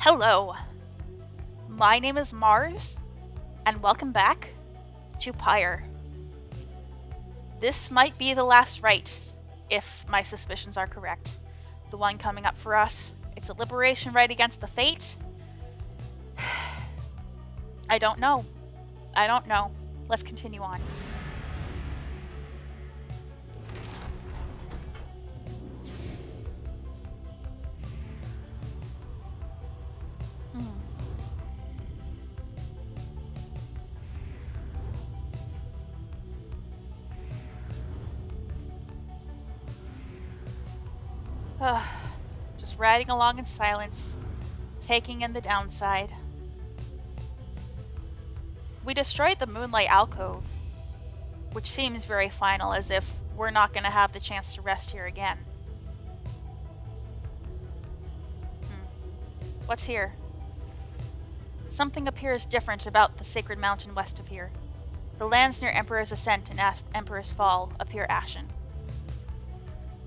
Hello, my name is Mars, and welcome back to Pyre. This might be the last rite, if my suspicions are correct. The one coming up for us. It's a liberation rite against the Fate. I don't know. Let's continue on. Just riding along in silence, taking in the downside. We destroyed the Moonlight Alcove, which seems very final, as if we're not going to have the chance to rest here again. What's here? Something appears different about the sacred mountain west of here. The lands near Emperor's Ascent and Emperor's Fall appear ashen.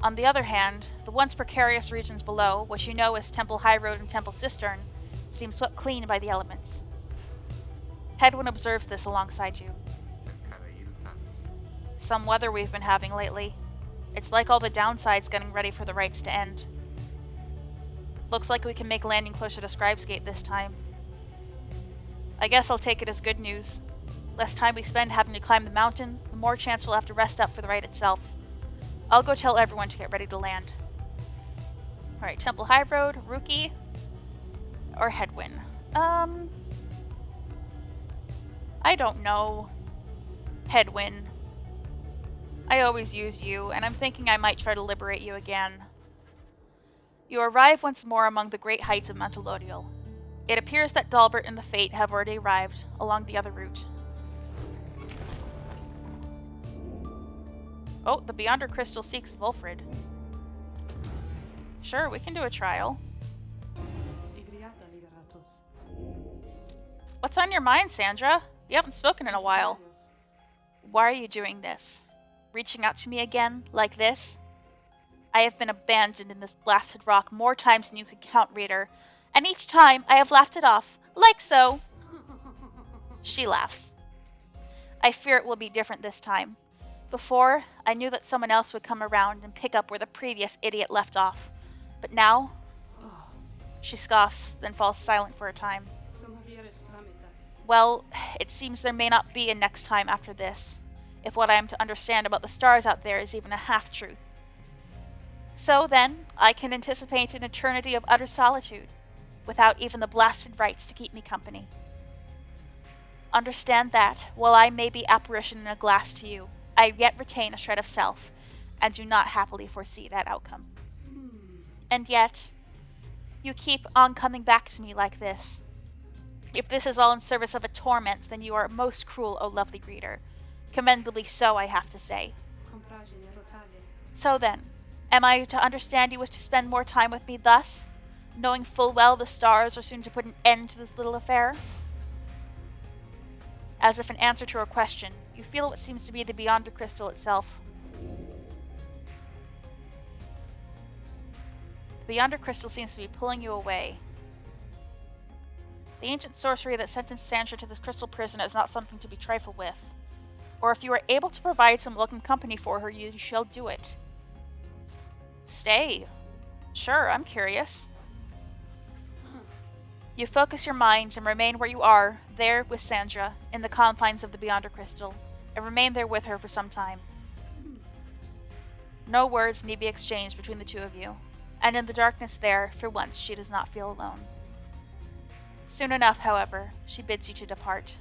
On the other hand, the once precarious regions below, which you know as Temple High Road and Temple Cistern, seem swept clean by the elements. Hedwyn observes this alongside you. Some weather we've been having lately. It's like all the downsides getting ready for the rites to end. Looks like we can make landing closer to Scribe's Gate this time. I guess I'll take it as good news. Less time we spend having to climb the mountain, the more chance we'll have to rest up for the rite itself. I'll go tell everyone to get ready to land. Alright, Temple High Road, Rookie, or Hedwyn? I don't know. Hedwyn. I always used you, and I'm thinking I might try to liberate you again. You arrive once more among the great heights of Mount Elodial. It appears that Dalbert and the Fate have already arrived along the other route. Oh, the Beyonder Crystal seeks Volfrid. Sure, we can do a trial. What's on your mind, Sandra? You haven't spoken in a while. Why are you doing this? Reaching out to me again, like this? I have been abandoned in this blasted rock more times than you could count, Reader, and each time I have laughed it off, like so. She laughs. I fear it will be different this time. Before, I knew that someone else would come around and pick up where the previous idiot left off. But now... She scoffs, then falls silent for a time. Well, it seems there may not be a next time after this, if what I am to understand about the stars out there is even a half-truth. So then, I can anticipate an eternity of utter solitude, without even the blasted rites to keep me company. Understand that, while I may be apparition in a glass to you, I yet retain a shred of self, and do not happily foresee that outcome. And yet, you keep on coming back to me like this. If this is all in service of a torment, then you are most cruel, O lovely reader. Commendably so, I have to say. So then, am I to understand you wish to spend more time with me thus, knowing full well the stars are soon to put an end to this little affair? As if in answer to her question, you feel what seems to be the Beyonder Crystal itself. The Beyonder Crystal seems to be pulling you away. The ancient sorcery that sentenced Sandra to this crystal prison is not something to be trifled with. Or if you are able to provide some welcome company for her, you shall do it. Stay. Sure, I'm curious. You focus your mind and remain where you are, there with Sandra, in the confines of the Beyonder Crystal, and remain there with her for some time. No words need be exchanged between the two of you, and in the darkness there, for once, she does not feel alone. Soon enough, however, she bids you to depart.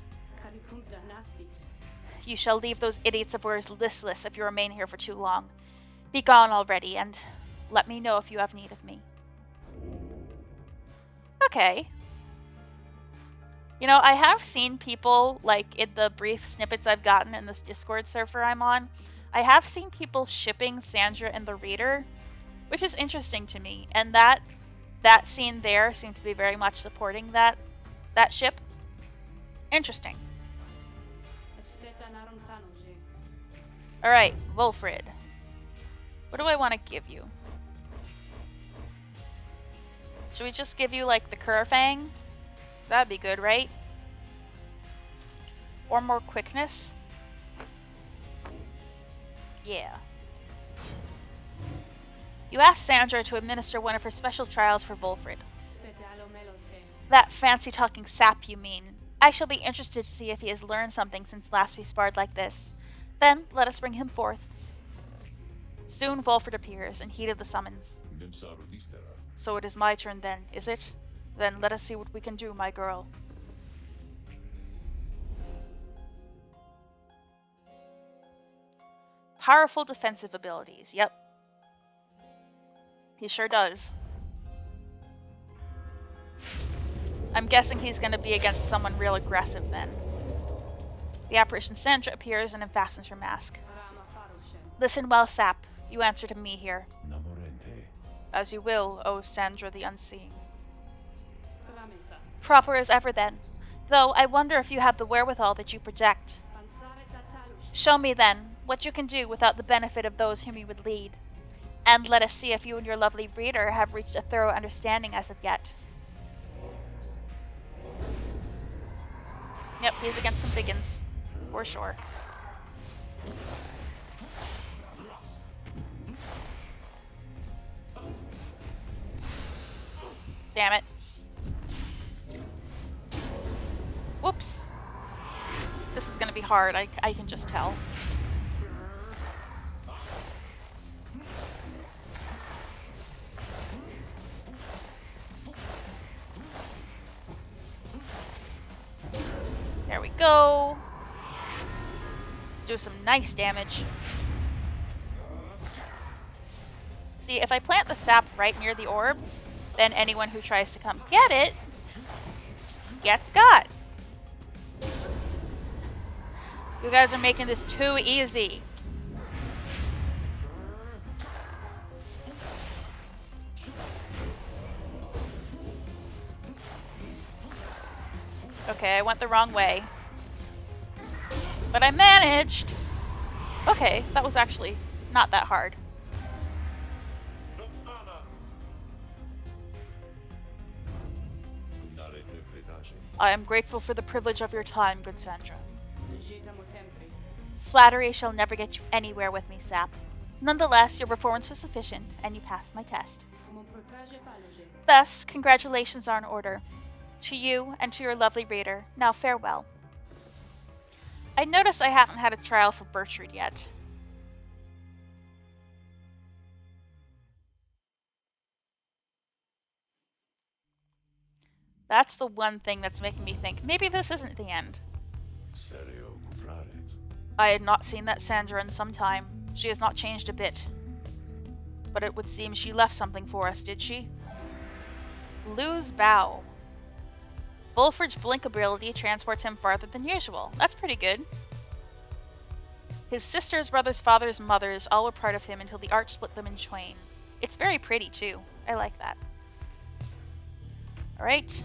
You shall leave those idiots of yours listless if you remain here for too long. Be gone already, and let me know if you have need of me. Okay. You know, I have seen people, like, in the brief snippets I've gotten in this Discord server I'm on, I have seen people shipping Sandra and the Reader, which is interesting to me, and that scene there seemed to be very much supporting that ship. Interesting. Alright, Volfrid. What do I want to give you? Should we just give you, like, the Curfang? That'd be good, right? Or more quickness? Yeah. You asked Sandra to administer one of her special trials for Volfred. That fancy-talking sap, you mean. I shall be interested to see if he has learned something since last we sparred like this. Then, let us bring him forth. Soon Volfred appears, and heeded the summons. So it is my turn then, is it? Then let us see what we can do, my girl. Powerful defensive abilities, yep. He sure does. I'm guessing he's going to be against someone real aggressive then. The apparition Sandra appears and unfastens her mask. Listen well, Sap. You answer to me here. As you will, O Sandra the Unseen. Proper as ever then. Though I wonder if you have the wherewithal that you project. Show me then what you can do without the benefit of those whom you would lead. And let us see if you and your lovely reader have reached a thorough understanding as of yet. Yep, he's against some biggins. For sure. Damn it. Whoops. This is gonna be hard, I can just tell. There we go. Do some nice damage. See, if I plant the sap right near the orb, then anyone who tries to come get it gets got. You guys are making this too easy. Okay, I went the wrong way. But I managed! Okay, that was actually not that hard. I am grateful for the privilege of your time, good Sandra. Flattery shall never get you anywhere with me, Sap. Nonetheless, your performance was sufficient, and you passed my test. Thus, congratulations are in order. To you and to your lovely reader, now farewell. I notice I haven't had a trial for Bertrude yet. That's the one thing that's making me think maybe this isn't the end. I had not seen that Sandra in some time. She has not changed a bit. But it would seem she left something for us, did she? Lou's bow. Volfred's blink ability transports him farther than usual. That's pretty good. His sisters, brothers, fathers, mothers all were part of him until the arch split them in twain. It's very pretty, too. I like that. Alright.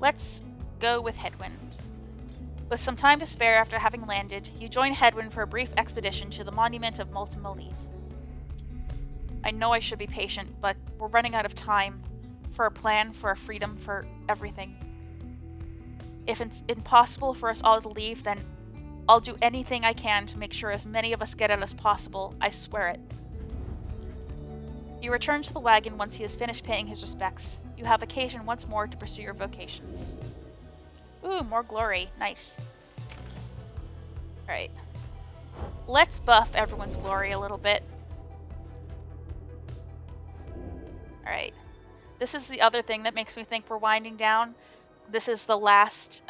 Let's go with Hedwyn. With some time to spare after having landed, you join Hedwyn for a brief expedition to the monument of Molten Malith. I know I should be patient, but we're running out of time for a plan, for a freedom, for everything. If it's impossible for us all to leave, then I'll do anything I can to make sure as many of us get out as possible. I swear it. You return to the wagon once he has finished paying his respects. You have occasion once more to pursue your vocations. Ooh, more glory. Nice. Alright. Let's buff everyone's glory a little bit. Alright. This is the other thing that makes me think we're winding down. This is the last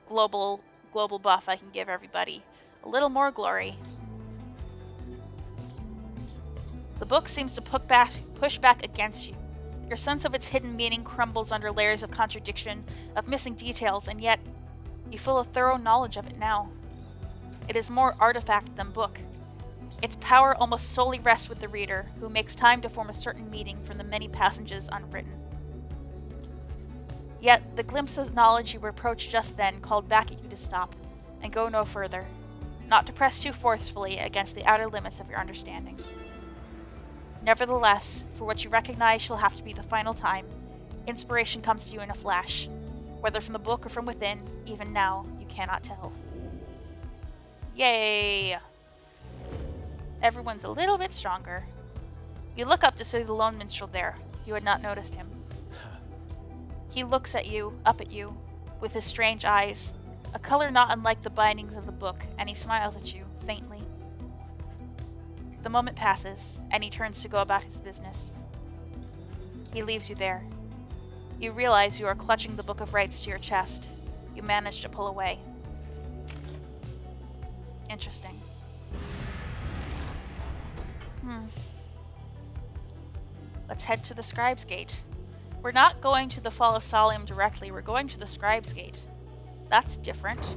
global buff I can give everybody. A little more glory. The book seems to push back against you. Your sense of its hidden meaning crumbles under layers of contradiction, of missing details, and yet you feel a thorough knowledge of it now. It is more artifact than book. Its power almost solely rests with the reader, who makes time to form a certain meaning from the many passages unwritten. Yet, the glimpse of knowledge you approached just then called back at you to stop, and go no further, not to press too forcefully against the outer limits of your understanding. Nevertheless, for what you recognize shall have to be the final time, inspiration comes to you in a flash. Whether from the book or from within, even now, you cannot tell. Yay! Everyone's a little bit stronger. You look up to see the lone minstrel there. You had not noticed him. He looks at you, up at you, with his strange eyes, a color not unlike the bindings of the book, and he smiles at you, faintly. The moment passes, and he turns to go about his business. He leaves you there. You realize you are clutching the Book of Rites to your chest. You manage to pull away. Interesting. Let's head to the Scribe's Gate. We're not going to the Fall of Solium directly, we're going to the Scribe's Gate. That's different.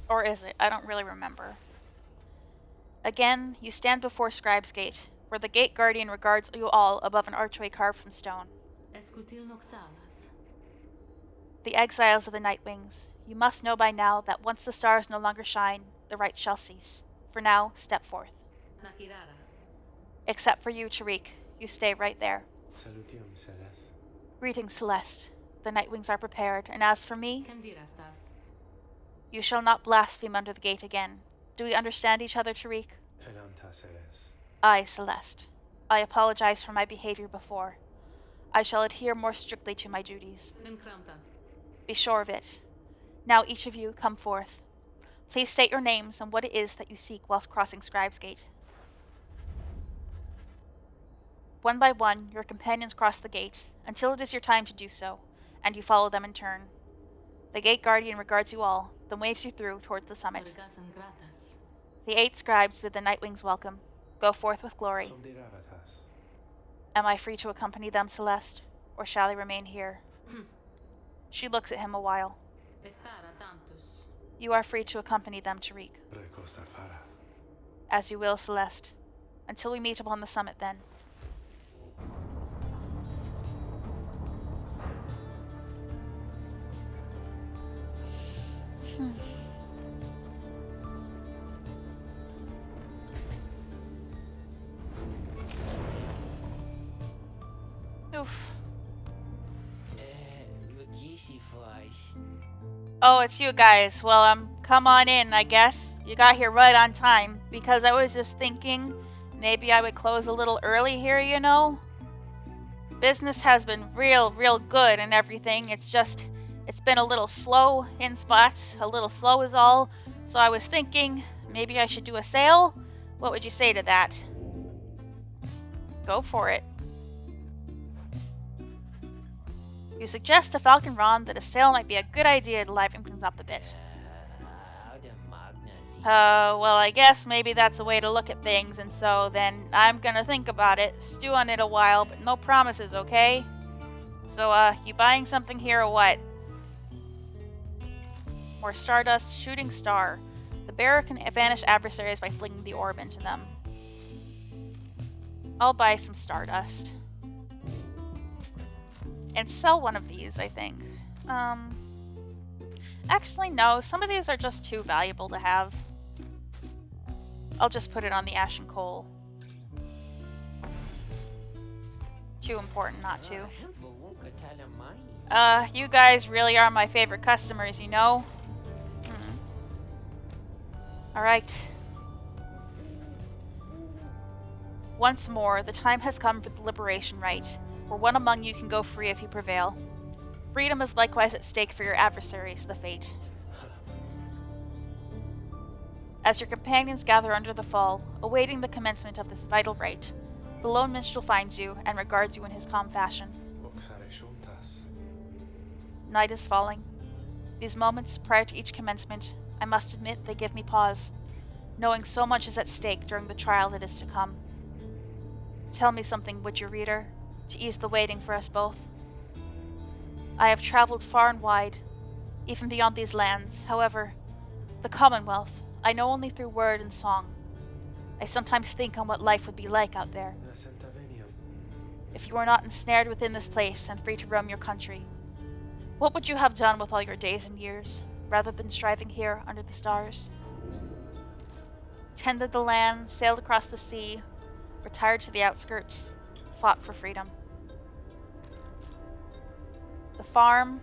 Or is it? I don't really remember. Again, you stand before Scribe's Gate, where the Gate Guardian regards you all above an archway carved from stone. The exiles of the Nightwings, you must know by now that once the stars no longer shine, the rites shall cease. For now, step forth. Except for you, Tariq. You stay right there. Salutium, Celeste. Greetings, Celeste. The Nightwings are prepared, and as for me, you shall not blaspheme under the gate again. Do we understand each other, Tariq? Penamta, Celeste. I, Celeste. I apologize for my behavior before. I shall adhere more strictly to my duties. Be sure of it. Now each of you come forth. Please state your names and what it is that you seek whilst crossing Scribe's Gate. One by one, your companions cross the gate, until it is your time to do so, and you follow them in turn. The Gate Guardian regards you all, then waves you through towards the summit. The 8 scribes bid the Nightwings welcome. Go forth with glory. Am I free to accompany them, Celeste, or shall I remain here? She looks at him a while. You are free to accompany them, Tariq. As you will, Celeste. Until we meet upon the summit, then. Oof. Oh, it's you guys. Well, come on in, I guess. You got here right on time, because I was just thinking maybe I would close a little early here, you know? Business has been real good and everything. It's been a little slow in spots. A little slow is all. So I was thinking maybe I should do a sale. What would you say to that? Go for it. You suggest to Falcon Ron that a sale might be a good idea to liven things up a bit. Well, I guess maybe that's a way to look at things, and so then I'm gonna think about it, stew on it a while, but no promises, okay? So, you buying something here or what? More Stardust, Shooting Star. The bearer can vanish adversaries by flinging the orb into them. I'll buy some Stardust. And sell one of these, I think. Actually, no. Some of these are just too valuable to have. I'll just put it on the Ashen Coal. Too important not to. You guys really are my favorite customers, you know? Alright. Once more, the time has come for the liberation rite, where one among you can go free if you prevail. Freedom is likewise at stake for your adversaries, the Fate. As your companions gather under the fall, awaiting the commencement of this vital rite, the lone minstrel finds you and regards you in his calm fashion. Night is falling. These moments prior to each commencement, I must admit they give me pause, knowing so much is at stake during the trial that is to come. Tell me something, would you, reader, to ease the waiting for us both? I have traveled far and wide, even beyond these lands. However, the Commonwealth, I know only through word and song. I sometimes think on what life would be like out there. If you were not ensnared within this place and free to roam your country, what would you have done with all your days and years? rather than striving here under the stars. Tended the land, sailed across the sea, retired to the outskirts, fought for freedom. The farm,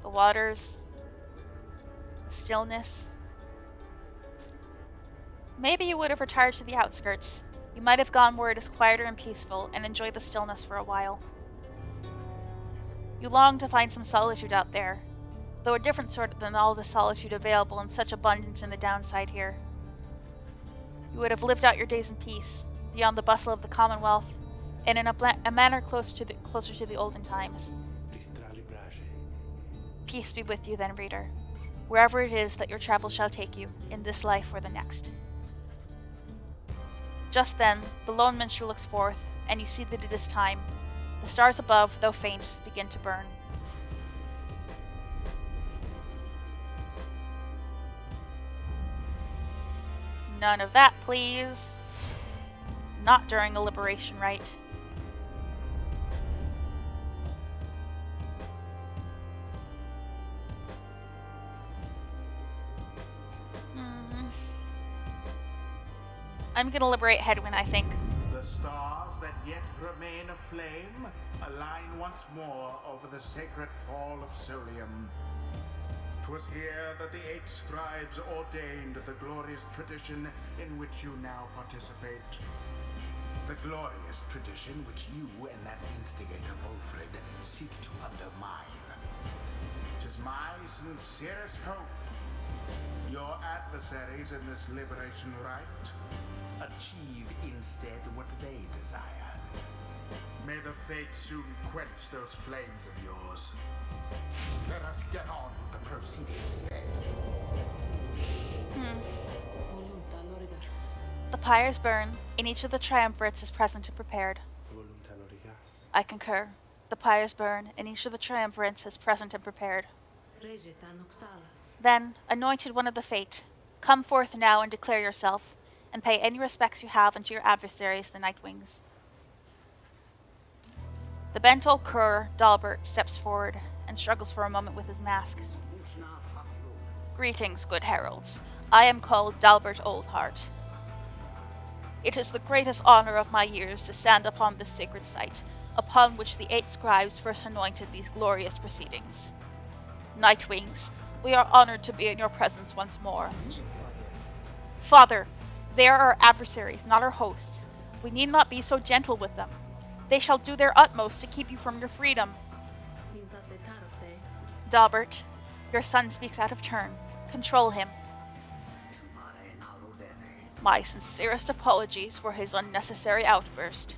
the waters, the stillness. Maybe you would have retired to the outskirts. You might have gone where it is quieter and peaceful and enjoyed the stillness for a while. You long to find some solitude out there, though a different sort than all the solitude available in such abundance in the downside here. You would have lived out your days in peace, beyond the bustle of the Commonwealth, and in a manner closer to the olden times. Peace be with you then, reader, wherever it is that your travels shall take you, in this life or the next. Just then, the lone minstrel looks forth, and you see that it is time. The stars above, though faint, begin to burn. None of that, please. Not during a liberation rite. I'm gonna liberate Hedwyn, I think. The stars that yet remain aflame align once more over the sacred fall of Solium. 'Twas here that the 8 scribes ordained the glorious tradition in which you now participate. The glorious tradition which you and that instigator Wolfred seek to undermine. 'Tis my sincerest hope your adversaries in this liberation rite achieve instead what they desire. May the fates soon quench those flames of yours. Let us get on with the proceedings then. The pyres burn, and each of the triumvirates is present and prepared. I concur. The pyres burn, and each of the triumvirates is present and prepared. Then, anointed one of the fate, come forth now and declare yourself, and pay any respects you have unto your adversaries, the Nightwings. The bent old cur, Dalbert, steps forward and struggles for a moment with his mask. Greetings, good heralds. I am called Dalbert Oldheart. It is the greatest honor of my years to stand upon this sacred site, upon which the 8 scribes first anointed these glorious proceedings. Nightwings, we are honored to be in your presence once more. Father, they are our adversaries, not our hosts. We need not be so gentle with them. They shall do their utmost to keep you from your freedom. Dalbert, your son speaks out of turn. Control him. My sincerest apologies for his unnecessary outburst.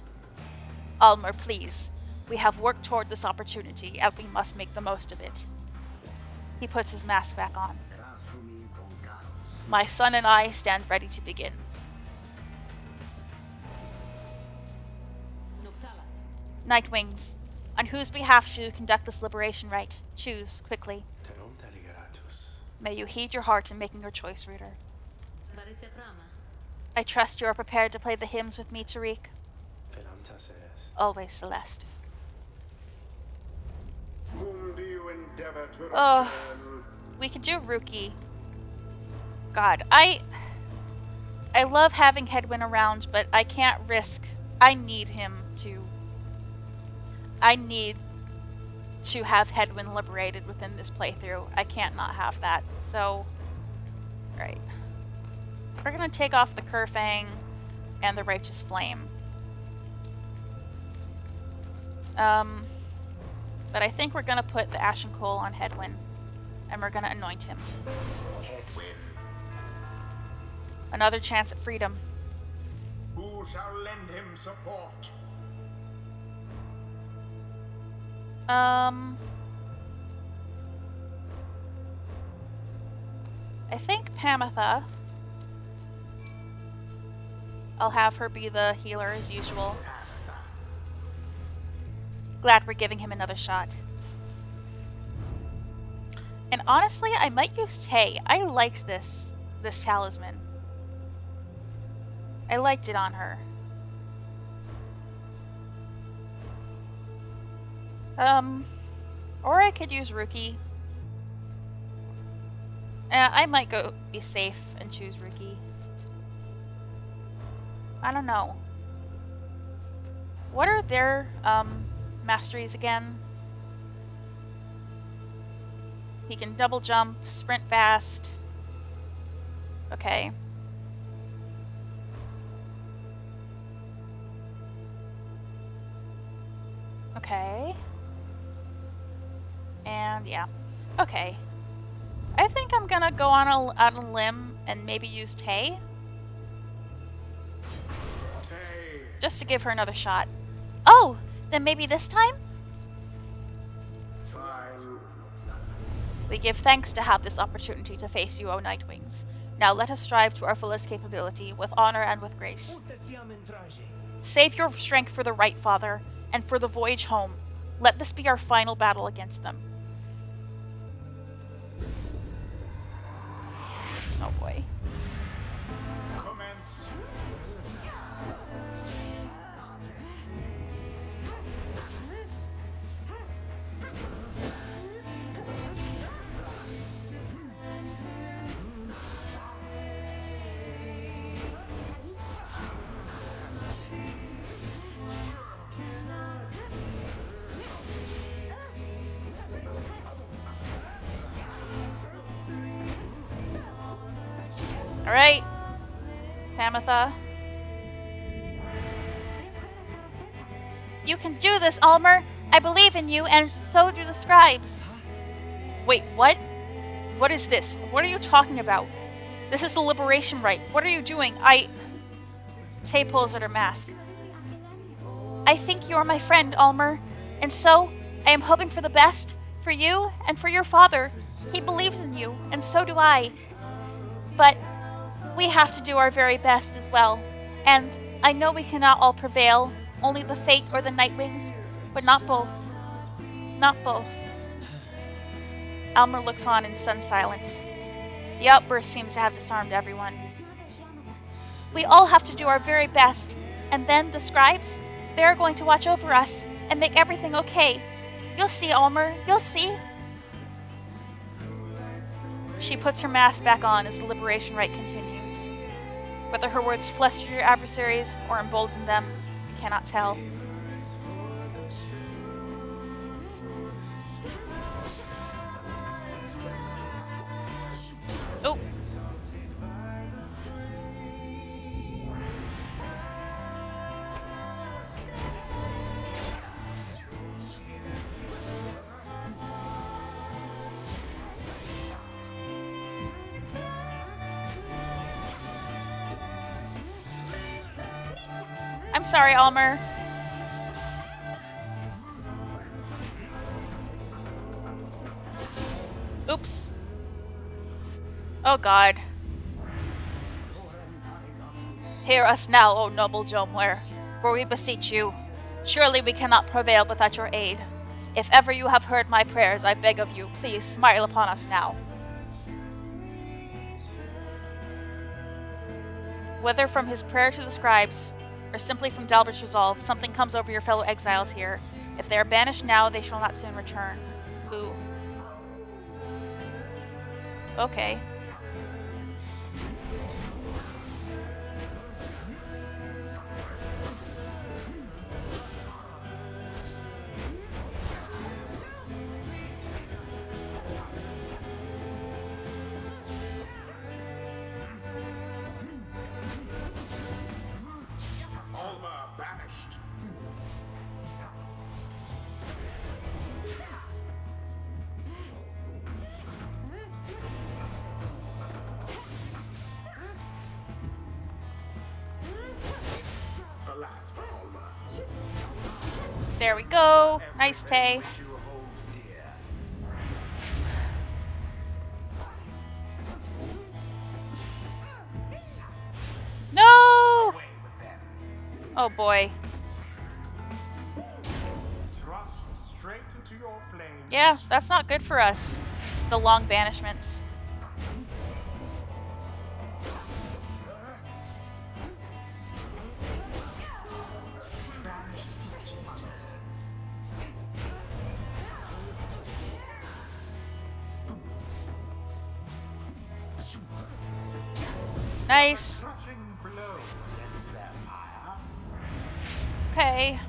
Almer, please. We have worked toward this opportunity, and we must make the most of it. He puts his mask back on. My son and I stand ready to begin. Nightwings, on whose behalf should you conduct this liberation rite? Choose, quickly. May you heed your heart in making your choice, reader. I trust you are prepared to play the hymns with me, Tariq. Always, Celeste. Whom do you endeavor to Oh, return? we could do Rookie. God, I love having Hedwyn around, but I can't risk. I need to have Hedwyn liberated within this playthrough. I can't not have that. So, right. We're gonna take off the Kerfang and the Righteous Flame. But I think we're gonna put the Ashen Coal on Hedwyn, and we're gonna anoint him. Hedwyn. Another chance at freedom. Who shall lend him support? I think Pamitha. I'll have her be the healer as usual. Glad we're giving him another shot. And honestly, I might use Tay. I liked this talisman. I liked it on her. Or I could use Rookie. I might go be safe and choose Ricky. I don't know. What are their masteries again? He can double jump, sprint fast. Okay. Okay. And yeah. Okay. I think I'm gonna go on out on a limb and maybe use Tay. Just to give her another shot. Oh! Then maybe this time? Fine. We give thanks to have this opportunity to face you, O Nightwings. Now let us strive to our fullest capability, with honor and with grace. Save your strength for the right, Father, and for the voyage home. Let this be our final battle against them. Oh boy. Commence. Alright. Pamitha. You can do this, Almer! I believe in you, and so do the scribes. Wait, what? What is this? What are you talking about? This is the liberation rite. What are you doing? Tay pulls at her mask. I think you are my friend, Almer, and so I am hoping for the best for you and for your father. He believes in you, and so do I. But we have to do our very best as well, and I know we cannot all prevail, only the Fate or the Nightwings, but not both. Not both. Almer looks on in stunned silence. The outburst seems to have disarmed everyone. We all have to do our very best, and then the scribes, they're going to watch over us and make everything okay. You'll see, Almer, you'll see. She puts her mask back on as the liberation rite continues. Whether her words fluster your adversaries or embolden them, you cannot tell. Oh. I'm sorry, Almer. Oops. Oh god. Hear us now, O noble Jomware, for we beseech you. Surely we cannot prevail without your aid. If ever you have heard my prayers, I beg of you, please smile upon us now. Whether from his prayer to the scribes, or simply from Dalbert's resolve, something comes over your fellow exiles here. If they are banished now, they shall not soon return. Ooh. Okay. Alma banished. Alas for Alma. There we go. Nice, Tay. Which you hold dear. No! Away with them. Oh boy. Thrust straight into your flames. Yeah, that's not good for us. The long banishments. Banished each in turn. Nice. For the crushing blow against their pyre. Okay.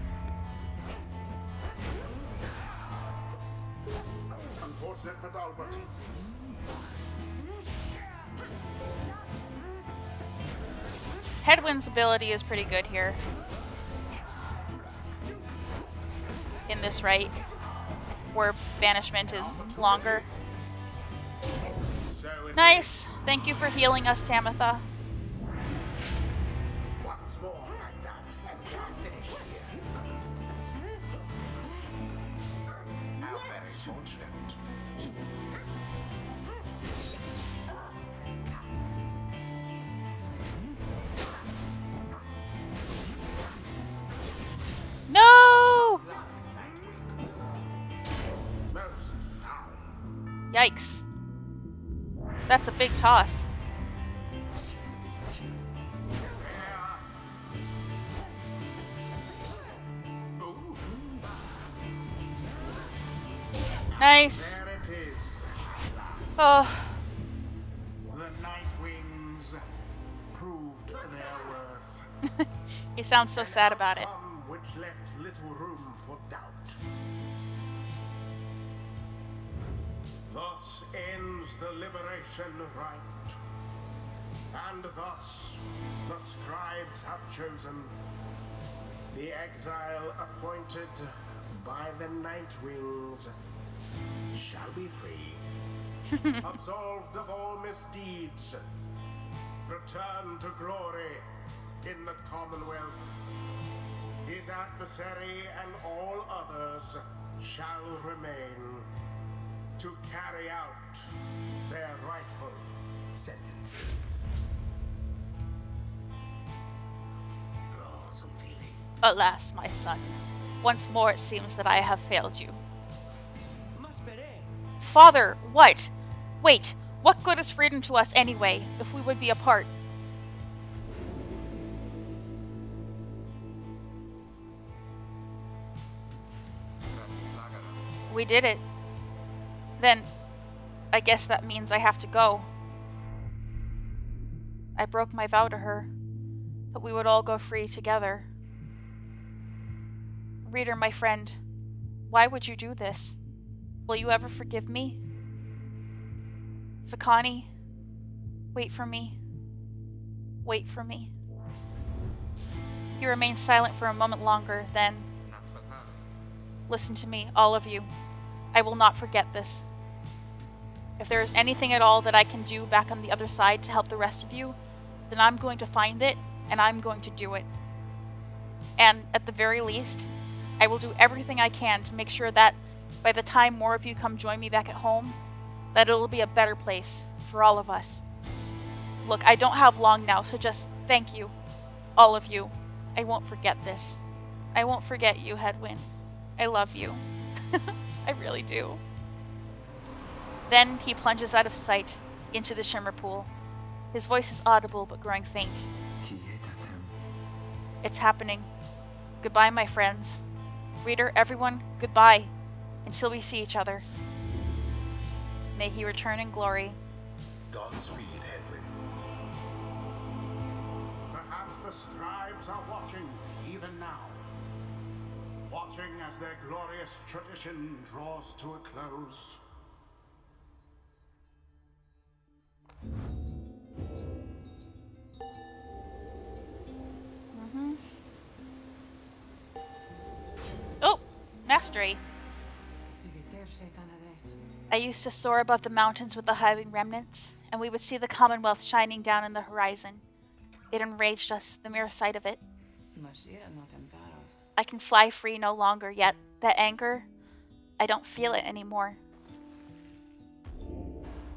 Unfortunate for Dalbert. Headwind's ability is pretty good here. In this right, where banishment is longer. So it Nice. Thank you for healing us, Tamitha. once more like that, and we are finished here. How very fortunate. No! Nightwings. Most foul. Yikes. That's a big toss. Ooh, Nice. there it is. Oh, The Nightwings proved their worth. he sounds so sad about it. Outcome which left little room for doubt. Thus ends the liberation rite. And thus the scribes have chosen the exile appointed by the Nightwings shall be free, absolved of all misdeeds, return to glory in the Commonwealth. His adversary and all others shall remain to carry out their rightful sentences. Draw some feeling. Alas, my son. Once more it seems that I have failed you. Father, what? Wait, what good is freedom to us anyway, if we would be apart? We did it. Then, I guess that means I have to go. I broke my vow to her, that we would all go free together. Reader, my friend, why would you do this? Will you ever forgive me? Fakani, wait for me. Wait for me. He remained silent for a moment longer, then... Listen to me, all of you. I will not forget this. If there is anything at all that I can do back on the other side to help the rest of you, then I'm going to find it, and I'm going to do it. And, at the very least, I will do everything I can to make sure that, by the time more of you come join me back at home, that it'll be a better place for all of us. Look, I don't have long now, so just thank you, all of you. I won't forget this. I won't forget you, Headwind. I love you. I really do. Then he plunges out of sight into the shimmer pool. His voice is audible but growing faint. It's happening. Goodbye, my friends. Reader, everyone, goodbye. Until we see each other. May he return in glory. Godspeed, Edwin. Perhaps the scribes are watching even now. Watching as their glorious tradition draws to a close. Oh, mastery. I used to soar above the mountains with the hiving remnants, and we would see the Commonwealth shining down in the horizon. It enraged us, the mere sight of it. I can fly free no longer, yet that anger, I don't feel it anymore.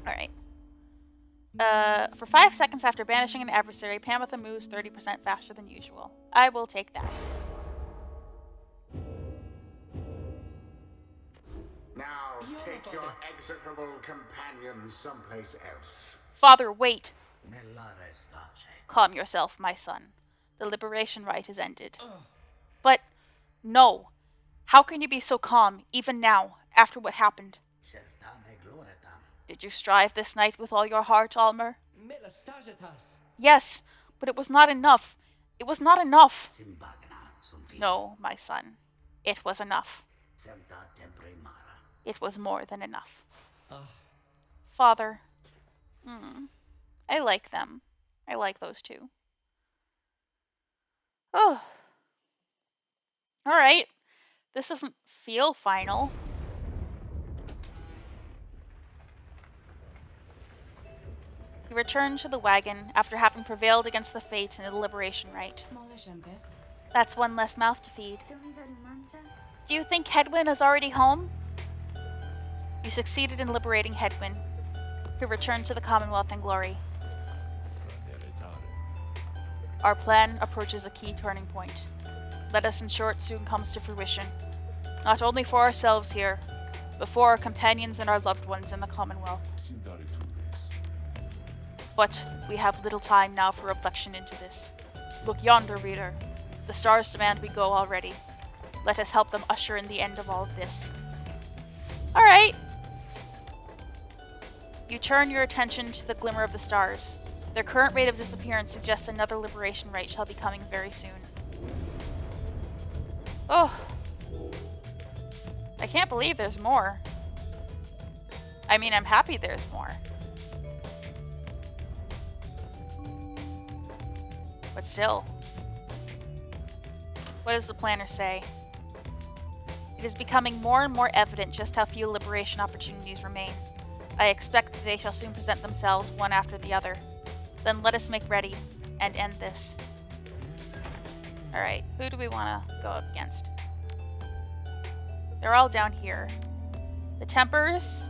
Alright. For 5 seconds after banishing an adversary, Pamitha moves 30% faster than usual. I will take that. Now take your execrable companion someplace else. Father, wait! Calm yourself, my son. The liberation rite is ended. But, no. How can you be so calm, even now, after what happened? Did you strive this night with all your heart, Almer? Yes, but it was not enough. It was not enough. No, my son. It was enough. It was more than enough. Father. I like them. I like those two. Oh. Alright. This doesn't feel final. He returned to the wagon after having prevailed against the fate in the liberation rite. That's one less mouth to feed. Do you think Hedwyn is already home? You succeeded in liberating Hedwyn, who returned to the Commonwealth in glory. Our plan approaches a key turning point. Let us ensure it soon comes to fruition, not only for ourselves here, but for our companions and our loved ones in the Commonwealth. But we have little time now for reflection into this. Look yonder, reader. The stars demand we go already. Let us help them usher in the end of all of this. Alright. You turn your attention to the glimmer of the stars. Their current rate of disappearance suggests another liberation rite shall be coming very soon. Oh. I can't believe there's more. I mean, I'm happy there's more. But still. What does the planner say? It is becoming more and more evident just how few liberation opportunities remain. I expect that they shall soon present themselves one after the other. Then let us make ready and end this. Alright, who do we want to go up against? They're all down here. The Tempers,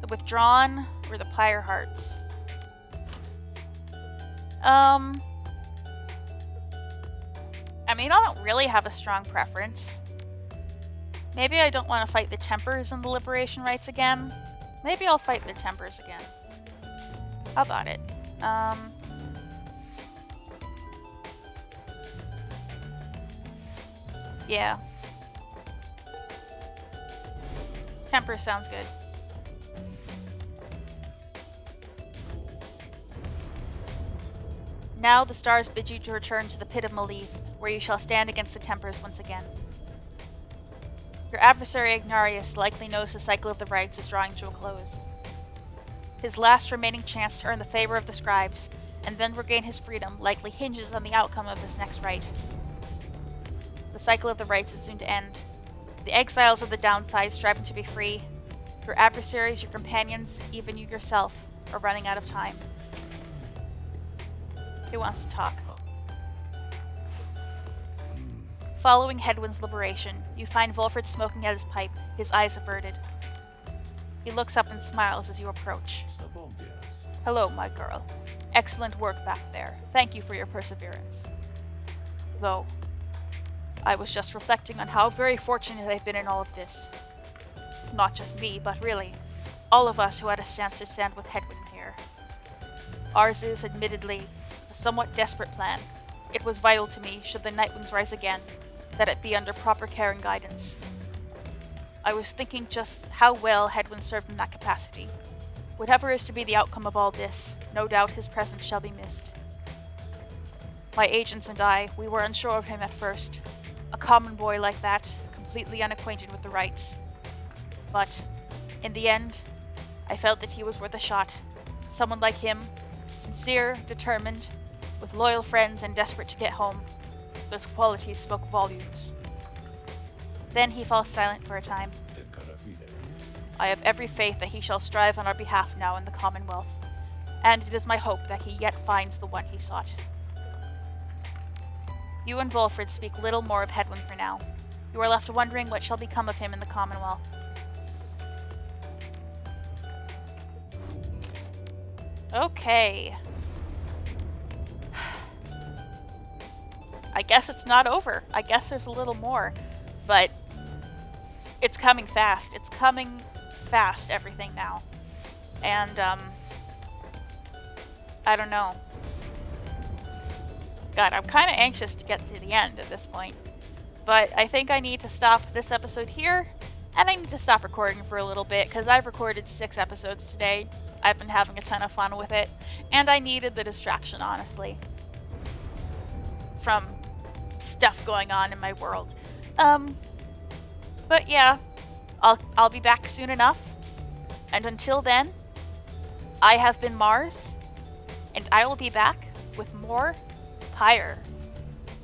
the Withdrawn, or the Pyre Hearts. I mean, I don't really have a strong preference. Maybe I don't want to fight the Tempers in the Liberation Rites again. Maybe I'll fight the Tempers again. How about it? Yeah. Temper sounds good. Now the stars bid you to return to the pit of Malith, where you shall stand against the Tempers once again. Your adversary Ignarius likely knows the cycle of the rites is drawing to a close. His last remaining chance to earn the favor of the scribes, and then regain his freedom, likely hinges on the outcome of this next rite. The cycle of the rites is soon to end. The exiles of the downside striving to be free. Your adversaries, your companions, even you yourself, are running out of time. Who wants to talk? Following Hedwyn's liberation, you find Volfred smoking at his pipe, his eyes averted. He looks up and smiles as you approach. Hello, my girl. Excellent work back there. Thank you for your perseverance. Though, I was just reflecting on how very fortunate I've been in all of this. Not just me, but really, all of us who had a chance to stand with Hedwyn here. Ours is, admittedly, a somewhat desperate plan. It was vital to me, should the Nightwings rise again, that it be under proper care and guidance. I was thinking just how well Hedwyn served in that capacity. Whatever is to be the outcome of all this, no doubt his presence shall be missed. My agents and I, we were unsure of him at first. A common boy like that, completely unacquainted with the rites. But, in the end, I felt that he was worth a shot. Someone like him, sincere, determined, with loyal friends and desperate to get home. Those qualities spoke volumes. Then he falls silent for a time. I have every faith that he shall strive on our behalf now in the Commonwealth, and it is my hope that he yet finds the one he sought. You and Volfred speak little more of Hedwyn for now. You are left wondering what shall become of him in the Commonwealth. Okay. I guess it's not over. I guess there's a little more. But it's coming fast. It's coming fast, everything now. And, I don't know. God, I'm kind of anxious to get to the end at this point. But I think I need to stop this episode here. And I need to stop recording for a little bit, because I've recorded 6 episodes today. I've been having a ton of fun with it, and I needed the distraction, honestly, from stuff going on in my world. But yeah, I'll be back soon enough, and until then, I have been Mars, and I will be back with more Pyre.